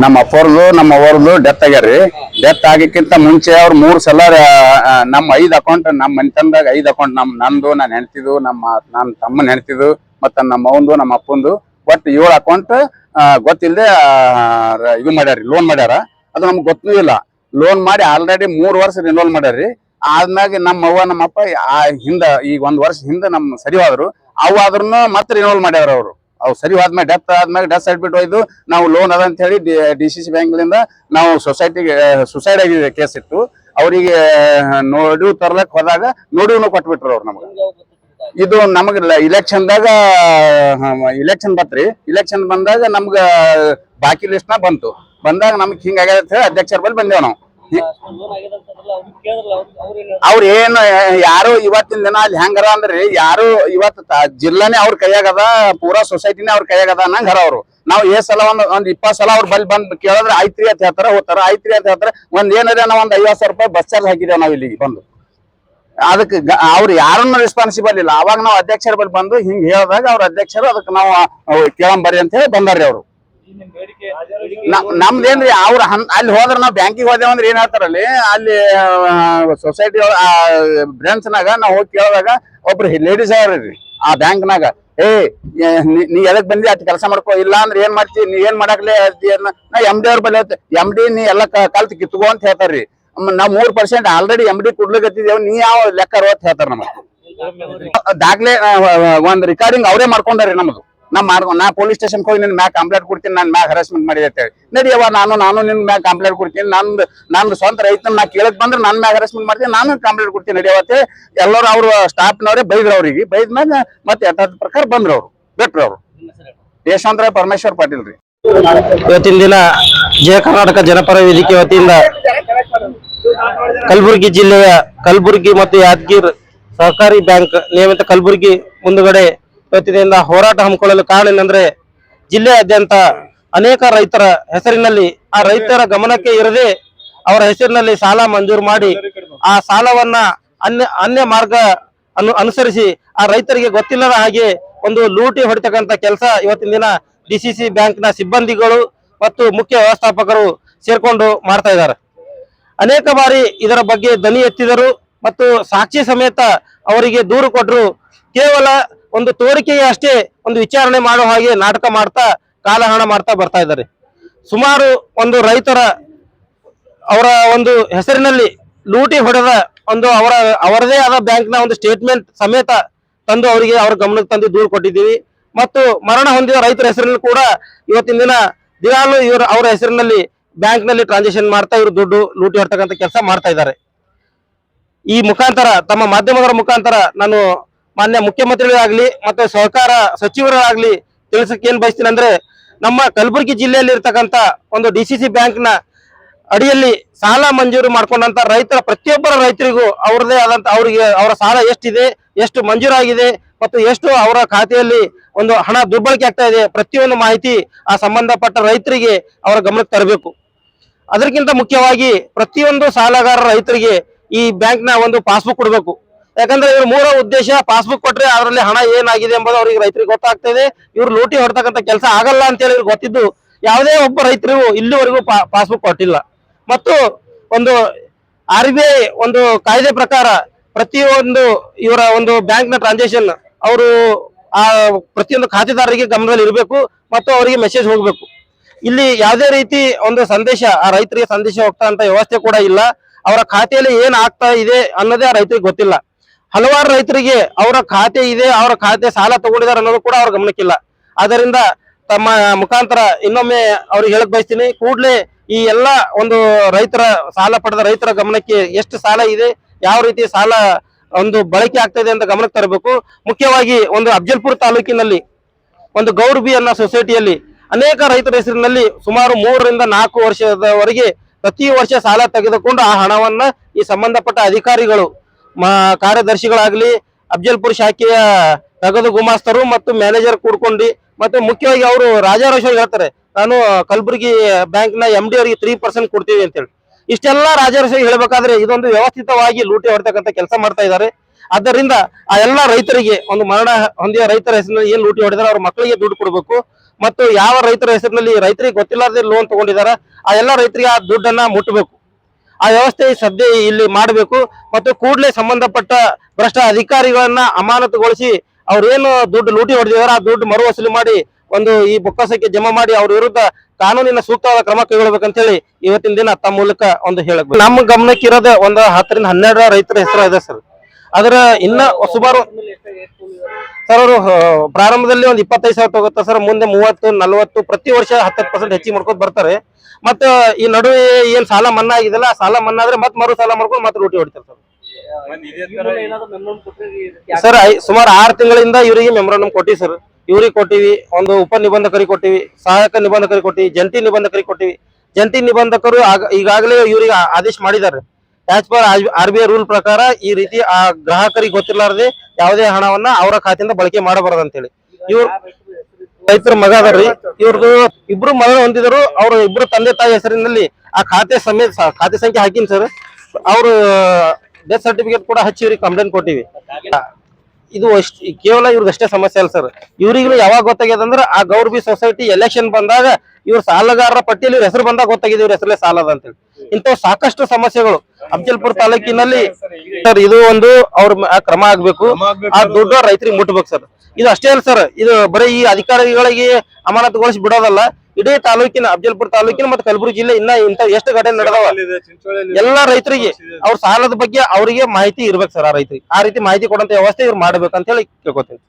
ನಮ್ಮ ಅಪ್ಪರ್ದು ನಮ್ಮ ಅವರದು ಡೆತ್ ಆಗ್ಯಾರ್ರಿ. ಡೆತ್ ಆಗಕ್ಕಿಂತ ಮುಂಚೆ ಅವ್ರು 3 ಸಲ ನಮ್ಮ 5 ಅಕೌಂಟ್ ನಮ್ಮ ಮನೆತನದಾಗ 5 ಅಕೌಂಟ್ ನಂದು ನನ್ನ ಹೆಂಡತಿದು ನನ್ನ ತಮ್ಮನ ಹೆಂಡತಿದು ಮತ್ತ ನಮ್ಮ ಅವಂದು ನಮ್ಮ ಅಪ್ಪಂದು ಒಟ್ಟು 7 ಅಕೌಂಟ್ ಗೊತ್ತಿಲ್ಲದೆ ಇದು ಮಾಡ್ಯಾರಿ, ಲೋನ್ ಮಾಡ್ಯಾರ. ಅದು ನಮ್ಗೆ ಗೊತ್ತೂ ಇಲ್ಲ. ಲೋನ್ ಮಾಡಿ ಆಲ್ರೆಡಿ 3 ವರ್ಷ ರಿನೋಲ್ ಮಾಡ್ಯಾರ್ರಿ. ಆದ್ಮ್ಯಾಗ ನಮ್ಮ ಅವ್ವ ನಮ್ಮ ಅಪ್ಪ ಹಿಂದ ಈಗ 1 ವರ್ಷ ಹಿಂದ ನಮ್ ಸರಿ ಹೋದ್ರು. ಅವು ಆದ್ರೂ ಮತ್ತೆ ರಿನೋಲ್ ಮಾಡ್ಯಾರ ಅವ್ರು. ಅವ್ ಸರಿ ಹೋದ್ಮೇಲೆ ಡೆತ್ ಸರ್ಟಿಫಿಕೇಟ್ ಹೋಯ್ದು ನಾವು ಲೋನ್ ಅದ ಅಂತ ಹೇಳಿ DCC ಬ್ಯಾಂಕ್ಲಿಂದ ನಾವು ಸೊಸೈಟಿಗೆ ಸುಸೈಡ್ ಆಗಿದೆ ಕೇಸ್ ಇತ್ತು. ಅವರಿಗೆ ನೋಡಿವ್ ತರ್ಲಕ್ ಹೋದಾಗ ನೋಡಿವ್ನು ಕೊಟ್ಬಿಟ್ರು ಅವ್ರು ನಮ್ಗೆ. ಇದು ನಮಗ್ ಇಲೆಕ್ಷನ್ದಾಗ ಇಲೆಕ್ಷನ್ ಬತ್ರಿ. ಇಲೆಕ್ಷನ್ ಬಂದಾಗ ನಮ್ಗ ಬಾಕಿ ಲಿಸ್ಟ್ ನ ಬಂದಾಗ ನಮ್ಗೆ ಹಿಂಗಾಗ್ಯದ ಅಂತ ಹೇಳಿ ಅಧ್ಯಕ್ಷರ ಬಳಿ ಬಂದೇವ್ ನಾವು. ಅವ್ರ ಏನು ಯಾರು ಇವತ್ತಿನ ದಿನ ಅಲ್ಲಿ ಹೆಂಗಾರ ಅಂದ್ರಿ, ಯಾರು ಇವತ್ತು ಜಿಲ್ಲಾನೇ ಅವ್ರ ಕೈಯಾಗದ, ಪೂರಾ ಸೊಸೈಟಿನೇ ಅವ್ರ ಕೈಯಾಗದ ಅನ್ನಂಗ್ ಹರ ಅವ್ರು. ನಾವ್ ಸಲ ಒಂದ್ 20 ಸಲ ಅವ್ರ ಬಲ್ಲಿ ಬಂದ್ ಕೇಳಿದ್ರೆ ಆಯ್ತ್ರಿ ಅಂತ ಹೇಳ್ತಾರ, ಹೋಗ್ತಾರ. ಆಯ್ತ್ರಿ ಅಂತ ಹೇಳ್ತಾರೆ. ಏನಾರ ನಾವ್ 50,000 ರೂಪಾಯಿ ಬಸ್ ಚಾರ್ಜ್ ಹಾಕಿದೇವ್ ನಾವ್ ಇಲ್ಲಿಗೆ ಬಂದು. ಅದಕ್ಕೆ ಅವ್ರು ಯಾರನ್ನು ರೆಸ್ಪಾನ್ಸಿಬಲ್ ಇಲ್ಲ. ಅವಾಗ ನಾವು ಅಧ್ಯಕ್ಷರ ಬಳಿ ಬಂದು ಹಿಂಗ್ ಹೇಳಿದಾಗ ಅವ್ರ ಅಧ್ಯಕ್ಷರು ಅದಕ್ಕೆ ನಾವು ಕೇಳಂಬರಿ ಅಂತ ಹೇಳಿ ಬಂದಾರ್ರಿ ಅವ್ರು. ನಮ್ದೇನ್ರಿ ಅವ್ರ ಅಲ್ಲಿ ಹೋದ್ರ ನಾವ್ ಬ್ಯಾಂಕಿಗೆ ಹೋದೇವಂದ್ರೆ ಏನ್ ಹೇಳ್ತಾರಲ್ಲಿ, ಅಲ್ಲಿ ಸೊಸೈಟಿ ಬ್ರಾಂಚ್ ನಾಗ ನಾವ್ ಹೋಗಿ ಕೇಳಿದಾಗ ಒಬ್ರು ಲೇಡೀಸ್ ಅವ್ರಿ ಆ ಬ್ಯಾಂಕ್ನಾಗ, ನೀ ಎದಕ್ ಬಂದಿ ಅಟ್ ಕೆಲಸ ಮಾಡ್ಕೋ, ಇಲ್ಲ ಅಂದ್ರೆ ಏನ್ ಮಾಡ್ತಿ, ನೀ ಏನ್ ಮಾಡಾಕ್ಲೆ ನಾ MD ಅವ್ರ ಬಳಿ MD ನೀ ಎಲ್ಲಾ ಕಲ್ತ್ ಕಿತ್ಕೋ ಅಂತ ಹೇಳ್ತಾರ್ರಿ. ನಾವ್ 3% ಆಲ್ರೆಡಿ MD ಕೊಡ್ಲಿಕತ್ತಿದೇವ್, ನೀ ಯಾವ ಲೆಕ್ಕ ಅಂತ ಹೇಳ್ತಾರ. ನಮಗ್ ದಾಖಲೆ ಒಂದ್ ರಿಕಾರ್ಡಿಂಗ್ ಅವರೇ ಮಾಡ್ಕೊಂಡಾರಿ ನಮ್ದು. ನಾ ಪೊಲೀಸ್ ಸ್ಟೇಷನ್ ಹೋಗಿ ನಿನ್ ಮ್ಯಾಗ ಕಂಪ್ಲೇಂಟ್ ಕೊಡ್ತೀನಿ, ನನ್ ಮ್ಯಾಗ ಹರಾಸ್ಮೆಂಟ್ ಮಾಡಿದೆ ಅಂತ ಹೇಳಿ. ನಡಿಯವ ನಾನು ನಿನ್ ಮ್ಯಾಗ ಕಂಪ್ಲೇಂಟ್ ಕೊಡ್ತೀನಿ, ನಂದು ಸ್ವಂತ ರೈತನ ನಾ ಕೇಳಕ್ ಬಂದ್ರೆ ನನ್ ಮ್ಯಾಗ ಹರಾಸ್ಮೆಂಟ್ ಮಾಡ್ತೀನಿ, ನಾನು ಕಂಪ್ಲೇಂಟ್ ಕೊಡ್ತೀನಿ ನಡಿಯವತ್ತೆ. ಎಲ್ಲರೂ ಅವ್ರ ಸ್ಟಾಫ್ನವ್ರೆ ಬೈದ್ರು ಅವ್ರಿಗೆ. ಬೈದ್ಮ್ಯಾಗ ಮತ್ತೆ ಯಥಾರ್ಥ ಪ್ರಕಾರ ಬಂದ್ರು ಅವ್ರು, ಬಿಟ್ರು ಅವ್ರು. ಯಶವಂತರಾವ್ ಪರಮೇಶ್ವರ್ ಪಾಟೀಲ್ ರೀ. ಇವತ್ತಿನ ದಿನ ಜಯ ಕರ್ನಾಟಕ ಜನಪರ ವೇದಿಕೆ ವತಿಯಿಂದ ಕಲಬುರಗಿ ಜಿಲ್ಲೆಯ ಕಲಬುರಗಿ ಮತ್ತು ಯಾದಗಿರಿ ಸಹಕಾರಿ ಬ್ಯಾಂಕ್ ನಿಯಮಿತ ಕಲಬುರಗಿ ಮುಂದುಗಡೆ ಇವತ್ತಿನಿಂದ ಹೋರಾಟ ಹಮ್ಮಿಕೊಳ್ಳಲು ಕಾರಣ ಏನಂದ್ರೆ, ಜಿಲ್ಲೆಯಾದ್ಯಂತ ಅನೇಕ ರೈತರ ಹೆಸರಿನಲ್ಲಿ ಆ ರೈತರ ಗಮನಕ್ಕೆ ಇರದೆ ಅವರ ಹೆಸರಿನಲ್ಲಿ ಸಾಲ ಮಂಜೂರು ಮಾಡಿ ಆ ಸಾಲವನ್ನ ಅನ್ಯ ಮಾರ್ಗ ಅನುಸರಿಸಿ ಆ ರೈತರಿಗೆ ಗೊತ್ತಿಲ್ಲದ ಹಾಗೆ ಒಂದು ಲೂಟಿ ಹೊಡಿತಕ್ಕಂಥ ಕೆಲಸ ಇವತ್ತಿನ ದಿನ DCC ಬ್ಯಾಂಕ್ ನ ಸಿಬ್ಬಂದಿಗಳು ಮತ್ತು ಮುಖ್ಯ ವ್ಯವಸ್ಥಾಪಕರು ಸೇರ್ಕೊಂಡು ಮಾಡ್ತಾ ಇದ್ದಾರೆ. ಅನೇಕ ಬಾರಿ ಇದರ ಬಗ್ಗೆ ಧ್ವನಿ ಎತ್ತಿದರು ಮತ್ತು ಸಾಕ್ಷಿ ಸಮೇತ ಅವರಿಗೆ ದೂರು ಕೊಟ್ಟರು. ಕೇವಲ ಒಂದು ತೋರಿಕೆಗೆ ಅಷ್ಟೇ ಒಂದು ವಿಚಾರಣೆ ಮಾಡುವ ಹಾಗೆ ನಾಟಕ ಮಾಡ್ತಾ ಕಾಲಹರಣ ಮಾಡ್ತಾ ಬರ್ತಾ ಇದ್ದಾರೆ. ಸುಮಾರು ಒಂದು ರೈತರ ಅವರ ಒಂದು ಹೆಸರಿನಲ್ಲಿ ಲೂಟಿ ಹೊಡೆದ ಒಂದು ಅವರದೇ ಆದ ಬ್ಯಾಂಕ್ ನ ಒಂದು ಸ್ಟೇಟ್ಮೆಂಟ್ ಸಮೇತ ತಂದು ಅವರಿಗೆ ಅವರ ಗಮನಕ್ಕೆ ತಂದು ದೂರು ಕೊಟ್ಟಿದ್ದೀವಿ. ಮತ್ತು ಮರಣ ಹೊಂದಿದ ರೈತರ ಹೆಸರಿನಲ್ಲಿ ಕೂಡ ಇವತ್ತಿನ ದಿನ ದಿನಾಲು ಅವರ ಹೆಸರಿನಲ್ಲಿ ಬ್ಯಾಂಕ್ ನಲ್ಲಿ ಟ್ರಾನ್ಸಾಕ್ಷನ್ ಮಾಡ್ತಾ ಇವರು ದುಡ್ಡು ಲೂಟಿ ಹೊಡ್ತಕ್ಕಂಥ ಕೆಲಸ ಮಾಡ್ತಾ ಇದ್ದಾರೆ. ಈ ಮುಖಾಂತರ ತಮ್ಮ ಮಾಧ್ಯಮದವರ ಮುಖಾಂತರ ನಾನು ಮಾನ್ಯ ಮುಖ್ಯಮಂತ್ರಿಗಳಾಗ್ಲಿ ಮತ್ತು ಸಹಕಾರ ಸಚಿವರಾಗ್ಲಿ ತಿಳಿಸಕ್ಕೆ ಏನ್ ಬಯಸ್ತೀನಿ ಅಂದ್ರೆ, ನಮ್ಮ ಕಲಬುರಗಿ ಜಿಲ್ಲೆಯಲ್ಲಿ ಇರ್ತಕ್ಕಂಥ ಒಂದು DCC ಬ್ಯಾಂಕ್ ನ ಅಡಿಯಲ್ಲಿ ಸಾಲ ಮಂಜೂರು ಮಾಡ್ಕೊಂಡಂತ ರೈತರ ಪ್ರತಿಯೊಬ್ಬರ ರೈತರಿಗೂ ಅವ್ರದೇ ಆದಂತ ಅವರಿಗೆ ಅವರ ಸಾಲ ಎಷ್ಟಿದೆ, ಎಷ್ಟು ಮಂಜೂರಾಗಿದೆ ಮತ್ತು ಎಷ್ಟು ಅವರ ಖಾತೆಯಲ್ಲಿ ಒಂದು ಹಣ ದುರ್ಬಳಕೆ ಆಗ್ತಾ ಇದೆ, ಪ್ರತಿಯೊಂದು ಮಾಹಿತಿ ಆ ಸಂಬಂಧಪಟ್ಟ ರೈತರಿಗೆ ಅವರ ಗಮನಕ್ಕೆ ತರಬೇಕು. ಅದಕ್ಕಿಂತ ಮುಖ್ಯವಾಗಿ ಪ್ರತಿಯೊಂದು ಸಾಲಗಾರ ರೈತರಿಗೆ ಈ ಬ್ಯಾಂಕ್ ನ ಒಂದು ಪಾಸ್ಬುಕ್ ಕೊಡಬೇಕು. ಯಾಕಂದ್ರೆ ಇವ್ರ ಮೂಲ ಉದ್ದೇಶ ಪಾಸ್ಬುಕ್ ಕೊಟ್ರೆ ಅದರಲ್ಲಿ ಹಣ ಏನಾಗಿದೆ ಎಂಬುದು ಅವ್ರಿಗೆ ರೈತರಿಗೆ ಗೊತ್ತಾಗ್ತಾ ಇದೆ. ಇವ್ರು ಲೂಟಿ ಹೊಡ್ತಕ್ಕಂಥ ಕೆಲಸ ಆಗಲ್ಲ ಅಂತ ಹೇಳಿ ಗೊತ್ತಿದ್ದು ಯಾವುದೇ ಒಬ್ಬ ರೈತರಿಗೂ ಇಲ್ಲಿವರೆಗೂ ಪಾಸ್ಬುಕ್ ಕೊಟ್ಟಿಲ್ಲ. ಮತ್ತು ಒಂದು RBI ಒಂದು ಕಾಯ್ದೆ ಪ್ರಕಾರ ಪ್ರತಿಯೊಂದು ಇವರ ಒಂದು ಬ್ಯಾಂಕ್ ನ ಟ್ರಾನ್ಸಾಕ್ಷನ್ ಅವರು ಆ ಪ್ರತಿಯೊಂದು ಖಾತೆದಾರರಿಗೆ ಗಮನದಲ್ಲಿ ಇರಬೇಕು ಮತ್ತು ಅವರಿಗೆ ಮೆಸೇಜ್ ಹೋಗ್ಬೇಕು. ಇಲ್ಲಿ ಯಾವುದೇ ರೀತಿ ಒಂದು ಸಂದೇಶ ಆ ರೈತರಿಗೆ ಸಂದೇಶ ಹೋಗ್ತಾ ಅಂತ ವ್ಯವಸ್ಥೆ ಕೂಡ ಇಲ್ಲ. ಅವರ ಖಾತೆಯಲ್ಲಿ ಏನ್ ಆಗ್ತಾ ಇದೆ ಅನ್ನೋದೇ ಆ ರೈತರಿಗೆ ಗೊತ್ತಿಲ್ಲ. ಹಲವಾರು ರೈತರಿಗೆ ಅವರ ಖಾತೆ ಇದೆ, ಅವರ ಖಾತೆ ಸಾಲ ತಗೊಂಡಿದ್ದಾರೆ ಅನ್ನೋದು ಕೂಡ ಅವ್ರ ಗಮನಕ್ಕಿಲ್ಲ. ಆದ್ದರಿಂದ ತಮ್ಮ ಮುಖಾಂತರ ಇನ್ನೊಮ್ಮೆ ಅವ್ರಿಗೆ ಹೇಳಕ್ ಬಯಸ್ತೀನಿ, ಕೂಡಲೇ ಈ ಎಲ್ಲ ಒಂದು ರೈತರ ಸಾಲ ಪಡೆದ ರೈತರ ಗಮನಕ್ಕೆ ಎಷ್ಟು ಸಾಲ ಇದೆ, ಯಾವ ರೀತಿ ಸಾಲ ಒಂದು ಬಳಕೆ ಆಗ್ತಾ ಇದೆ ಅಂತ ಗಮನಕ್ಕೆ ತರಬೇಕು. ಮುಖ್ಯವಾಗಿ ಒಂದು ಅಫಜಲ್ಪುರ ತಾಲೂಕಿನಲ್ಲಿ ಒಂದು ಗೌರ್ಬಿ ಅನ್ನೋ ಸೊಸೈಟಿಯಲ್ಲಿ ಅನೇಕ ರೈತರ ಹೆಸರಿನಲ್ಲಿ ಸುಮಾರು 3 ರಿಂದ 4 ವರ್ಷದವರೆಗೆ ಪ್ರತಿ ವರ್ಷ ಸಾಲ ತೆಗೆದುಕೊಂಡು ಆ ಹಣವನ್ನ ಈ ಸಂಬಂಧಪಟ್ಟ ಅಧಿಕಾರಿಗಳು ಕಾರ್ಯದರ್ಶಿಗಳಾಗ್ಲಿ ಅಫಜಲ್ಪುರ ಶಾಖೆಯ ನಗದು ಗುಮಾಸ್ತರು ಮತ್ತು ಮ್ಯಾನೇಜರ್ ಕೂಡ್ಕೊಂಡು ಮತ್ತು ಮುಖ್ಯವಾಗಿ ಅವರು ರಾಜಾರೋಷವಾಗಿ ಹೇಳ್ತಾರೆ, ನಾನು ಕಲಬುರಗಿ ಬ್ಯಾಂಕ್ ನ MD ಅವರಿಗೆ 3% ಕೊಡ್ತೀವಿ ಅಂತ ಹೇಳಿ. ಇಷ್ಟೆಲ್ಲ ರಾಜಾರೋಷವಾಗಿ ಹೇಳ್ಬೇಕಾದ್ರೆ ಇದೊಂದು ವ್ಯವಸ್ಥಿತವಾಗಿ ಲೂಟಿ ಹೊಡ್ತಕ್ಕಂಥ ಕೆಲಸ ಮಾಡ್ತಾ ಇದ್ದಾರೆ. ಆದ್ದರಿಂದ ಆ ಎಲ್ಲ ರೈತರಿಗೆ ಒಂದು ಮರಣ ಹೊಂದಿದ ರೈತರ ಹೆಸರಿನಲ್ಲಿ ಏನ್ ಲೂಟಿ ಹೊಡೆದಾರೆ ಅವ್ರ ಮಕ್ಕಳಿಗೆ ದುಡ್ಡು ಕೊಡಬೇಕು ಮತ್ತು ಯಾವ ರೈತರ ಹೆಸರಿನಲ್ಲಿ ರೈತರಿಗೆ ಗೊತ್ತಿಲ್ಲದೆ ಲೋನ್ ತಗೊಂಡಿದಾರ ಆ ಎಲ್ಲ ರೈತರಿಗೆ ಆ ದುಡ್ಡನ್ನ ಮುಟ್ಟಬೇಕು. ಆ ವ್ಯವಸ್ಥೆ ಸದ್ಯ ಇಲ್ಲಿ ಮಾಡಬೇಕು ಮತ್ತು ಕೂಡಲೇ ಸಂಬಂಧಪಟ್ಟ ಭ್ರಷ್ಟ ಅಧಿಕಾರಿಗಳನ್ನ ಅಮಾನತುಗೊಳಿಸಿ ಅವ್ರೇನು ದುಡ್ಡು ಲೂಟಿ ಹೊಡೆದಿದಾರ ಆ ದುಡ್ಡು ಮರು ವಸೂಲಿ ಮಾಡಿ ಒಂದು ಈ ಬೊಕ್ಕಸಕ್ಕೆ ಜಮಾ ಮಾಡಿ ಅವ್ರ ವಿರುದ್ಧ ಕಾನೂನಿನ ಸೂಕ್ತವಾದ ಕ್ರಮ ಕೈಗೊಳ್ಬೇಕಂತ ಹೇಳಿ ಇವತ್ತಿನ ದಿನ ತಮ್ಮ ಮೂಲಕ ಒಂದು ಹೇಳಕ್ ನಮ್ಮ ಗಮನಕ್ಕಿರೋದ ಒಂದು 10 ರಿಂದ 12 ರೈತರ ಹೆಸರು ಇದೆ ಸರ್. ಅದರ ಇನ್ನ ಸುಮಾರು ಸರ್ ಅವರು ಪ್ರಾರಂಭದಲ್ಲಿ ಒಂದು 25,000 ತಗೋತಾರೆ ಸರ್, ಮುಂದೆ 30-40 ಪ್ರತಿ ವರ್ಷ 10% ಹೆಚ್ಚಿಗೆ ಮಾಡ್ಕೊತ ಬರ್ತಾರೆ. ಮತ್ತ ಈ ನಡುವೆ ಏನ್ ಸಾಲ ಮನ್ನಾ ಆಗಿದೆಲ್ಲ ಆ ಸಾಲ ಮನ್ನಾ ಆದ್ರೆ ಮತ್ ಮರು ಸಾಲ ಮಾಡ್ಕೊಂಡು ಮತ್ತೆ ಲೂಟಿ ಹೊಡಿತಾರೆ ಸರ್. ಸುಮಾರು 6 ತಿಂಗಳಿಂದ ಇವರಿಗೆ ಮೆಮೊರಾಂಡಮ್ ಕೊಟ್ಟಿವಿ ಸರ್. ಇವ್ರಿಗೆ ಕೊಟ್ಟಿವಿ, ಒಂದು ಉಪ ನಿಬಂಧಕರಿಗೆ ಕೊಟ್ಟಿವಿ, ಸಹಾಯಕ ನಿಬಂಧಕರಿಗೆ ಕೊಟ್ಟಿವಿ, ಜಂಟಿ ನಿಬಂಧಕರಿಗೆ ಕೊಟ್ಟಿವಿ. ಜಂಟಿ ನಿಬಂಧಕರು ಈಗಾಗಲೇ ಇವ್ರಿಗೆ ಆದೇಶ ಮಾಡಿದ್ದಾರೆ. ಆಸ್ ಪರ್ RBI ರೂಲ್ ಪ್ರಕಾರ ಈ ರೀತಿ ಆ ಗ್ರಾಹಕರಿಗೆ ಗೊತ್ತಿರಲಾರದೆ ಯಾವುದೇ ಹಣವನ್ನ ಅವರ ಖಾತೆಯಿಂದ ಬಳಕೆ ಮಾಡಬಾರದು ಅಂತೇಳಿ. ಇವ್ರು ರೈತರ ಮಗ ಅದಾರ್ರಿ, ಇವ್ರದ್ದು ಇಬ್ರು ಮಗ ಹೊಂದಿದರು. ಅವ್ರ ಇಬ್ರು ತಂದೆ ತಾಯಿ ಹೆಸರಿನಲ್ಲಿ ಆ ಖಾತೆ ಸಮೇತ ಖಾತೆ ಸಂಖ್ಯೆ ಹಾಕಿನಿ ಸರ್. ಅವ್ರು ಡೆತ್ ಸರ್ಟಿಫಿಕೇಟ್ ಕೂಡ ಹಚ್ಚಿ ಇವ್ರಿಗೆ ಕಂಪ್ಲೇಂಟ್ ಕೊಟ್ಟಿವಿ. ಇದು ಕೇವಲ ಇವ್ರದಷ್ಟೇ ಸಮಸ್ಯೆ ಅಲ್ಲ ಸರ್. ಇವ್ರಿಗೂ ಯಾವಾಗ ಗೊತ್ತಾಗ್ಯದಂದ್ರೆ ಆ ಗೌರ್ಬಿ ಸೊಸೈಟಿ ಎಲೆಕ್ಷನ್ ಬಂದಾಗ ಇವ್ರ ಸಾಲಗಾರರ ಪಟ್ಟಿಯಲ್ಲಿ ಇವ್ರ ಹೆಸರು ಬಂದಾಗ ಗೊತ್ತಾಗಿದೆ ಇವ್ರ ಹೆಸರಲ್ಲೇ ಸಾಲದ ಅಂತೇಳಿ. ಇಂಥವು ಸಾಕಷ್ಟು ಸಮಸ್ಯೆಗಳು ಅಫಜಲ್ಪುರ ತಾಲೂಕಿನಲ್ಲಿ ಸರ್. ಇದು ಒಂದು ಅವ್ರ ಕ್ರಮ ಆಗ್ಬೇಕು, ಆ ದುಡ್ಡು ರೈತರಿಗೆ ಮುಟ್ಬೇಕು ಸರ್. ಇದು ಅಷ್ಟೇ ಅಲ್ಲ ಸರ್, ಇದು ಬರೀ ಈ ಅಧಿಕಾರಿಗಳಿಗೆ ಅಮಾನತುಗೊಳಿಸಿ ಬಿಡೋದಲ್ಲ, ಇಡೀ ತಾಲೂಕಿನ ಅಫಜಲ್ಪುರ ತಾಲೂಕಿನ ಮತ್ತೆ ಕಲಬುರಗಿ ಜಿಲ್ಲೆ ಇನ್ನ ಇಂತ ಎಷ್ಟು ಘಟನೆ ನಡೆದವ ಎಲ್ಲಾ ರೈತರಿಗೆ ಅವ್ರ ಸಾಲದ ಬಗ್ಗೆ ಅವರಿಗೆ ಮಾಹಿತಿ ಇರ್ಬೇಕು ಸರ್. ಆ ರೈತರಿಗೆ ಆ ರೀತಿ ಮಾಹಿತಿ ಕೊಡುವಂತ ವ್ಯವಸ್ಥೆ ಇವ್ರು ಮಾಡ್ಬೇಕಂತ ಹೇಳಿ ಕೇಳ್ಕೊತೀನಿ.